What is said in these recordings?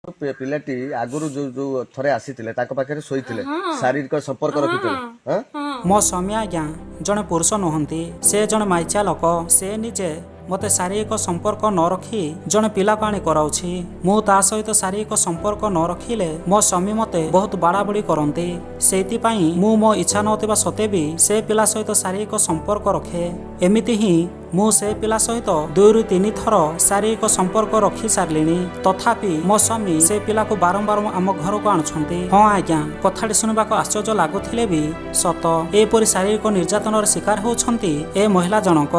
ପିଲାଟି ଆଗରୁ ଯୋଉ ଥରେ ଆସିଥିଲେ ତାଙ୍କ ପାଖରେ ଶୋଇଥିଲେ ହଁ ଶାରୀରିକ ସମ୍ପର୍କ ହଁ ରଖିଥିଲେ ହଁ ହଁ ମୋ ସ୍ୱାମୀ ଆଜ୍ଞା ଜଣେ ପୁରୁଷ ନୁହନ୍ତି, ସେ ଜଣେ ମାଇଚିଆ ଲୋକ। ସେ ନିଜେ ମୋତେ ଶାରୀରିକ ସମ୍ପର୍କ ନ ରଖି ଜଣେ ପିଲାକୁ ଆଣି କରାଉଛି। ମୁଁ ତା ସହିତ ଶାରୀରିକ ସମ୍ପର୍କ ନ ରଖିଲେ ମୋ ସ୍ୱାମୀ ମୋତେ ବହୁତ ବାଡ଼ାବାଡ଼ି କରନ୍ତି। ସେଇଥିପାଇଁ ମୁଁ ମୋ ଇଚ୍ଛା ନଥିବା ସତ୍ତ୍ୱେ ବି ସେ ପିଲା ସହିତ ଶାରୀରିକ ସମ୍ପର୍କ ରଖେ। ଏମିତି ହିଁ ମୁଁ ସେ ପିଲା ସହିତ 2ରୁ 3 ଥର ଶାରୀରିକ ସମ୍ପର୍କ ରଖି ସାରିଲିଣି। ତଥାପି ମୋ ସ୍ୱାମୀ ସେ ପିଲାକୁ ବାରମ୍ବାର ଆମ ଘରକୁ ଆଣୁଛନ୍ତି। ହଁ ଆଜ୍ଞା, କଥାଟି ଶୁଣିବାକୁ ଆଶ୍ଚର୍ଯ୍ୟ ଲାଗୁଥିଲେ ବି ସତ। ଏପରି ଶାରୀରିକ ନିର୍ଯାତନାର ଶିକାର ହେଉଛନ୍ତି ଏ ମହିଳା ଜଣକ।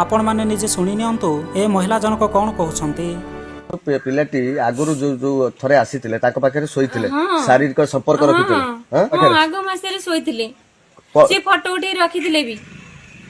ଆପଣମାନେ ନିଜେ ଶୁଣି ନିଅନ୍ତୁ ଏ ମହିଳା ଜଣକ କ'ଣ କହୁଛନ୍ତି। ପିଲାଟି ଆଗରୁ ଯୋଉ ଥରେ ଆସିଥିଲେ ତାଙ୍କ ପାଖରେ ଶୋଇଥିଲେ ହଁ ଶାରୀରିକ ସମ୍ପର୍କ ହଁ ରଖିଥିଲେ ହଁ ପାଖରେ ଆଗ ମାସରେ ଶୋଇଥିଲେ। ସେ ଫଟୋ ଉଠେଇ ରଖିଥିଲେ ବି,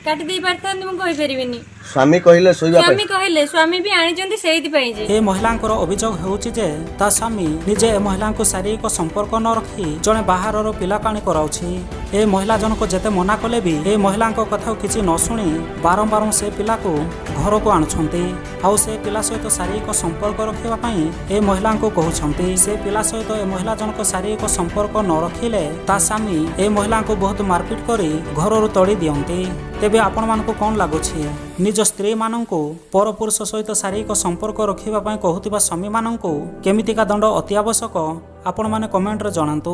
କାଟି ଦେଇ ପାରିଥାନ୍ତି, ମୁଁ କହିପାରିବିନି। ସ୍ୱାମୀ କହିଲେ ଶୋଇବା ପାଇଁ ସ୍ୱାମୀ କହିଲେ, ସ୍ୱାମୀ ବି ଆଣିଛନ୍ତି ସେଇଥିପାଇଁ ଯେ ଏ ମହିଳାଙ୍କର ଅଭିଯୋଗ ହେଉଛି ଯେ ତା ସ୍ୱାମୀ ନିଜେ ଏ ମହିଳାଙ୍କୁ ଶାରୀରିକ ସମ୍ପର୍କ ନ ରଖି ଜଣେ ବାହାରର ପିଲାକୁ ଆଣି କରାଉଛି। ଏ ମହିଳା ଜଣକ ଯେତେ ମନା କଲେ ବି ଏ ମହିଳାଙ୍କ କଥାକୁ କିଛି ନ ଶୁଣି ବାରମ୍ବାର ସେ ପିଲାକୁ ଘରକୁ ଆଣୁଛନ୍ତି। ଆଉ ସେ ପିଲା ସହିତ ଶାରୀରିକ ସମ୍ପର୍କ ରଖିବା ପାଇଁ ଏ ମହିଳାଙ୍କୁ କହୁଛନ୍ତି। ସେ ପିଲା ସହିତ ଏ ମହିଳା ଜଣକ ଶାରୀରିକ ସମ୍ପର୍କ ନ ରଖିଲେ ତା ସ୍ୱାମୀ ଏ ମହିଳାଙ୍କୁ ବହୁତ ମାରପିଟ କରି ଘରରୁ ତଡ଼ି ଦିଅନ୍ତି। ତେବେ ଆପଣମାନଙ୍କୁ କ'ଣ ଲାଗୁଛି? ନିଜ ସ୍ତ୍ରୀମାନଙ୍କୁ ପରପୁରୁଷ ସହିତ ଶାରୀରିକ ସମ୍ପର୍କ ରଖିବା ପାଇଁ କହୁଥିବା ସ୍ୱାମୀମାନଙ୍କୁ କେମିତିକା ଦଣ୍ଡ ଅତି ଆବଶ୍ୟକ? ଆପଣମାନେ କମେଣ୍ଟରେ ଜଣାନ୍ତୁ।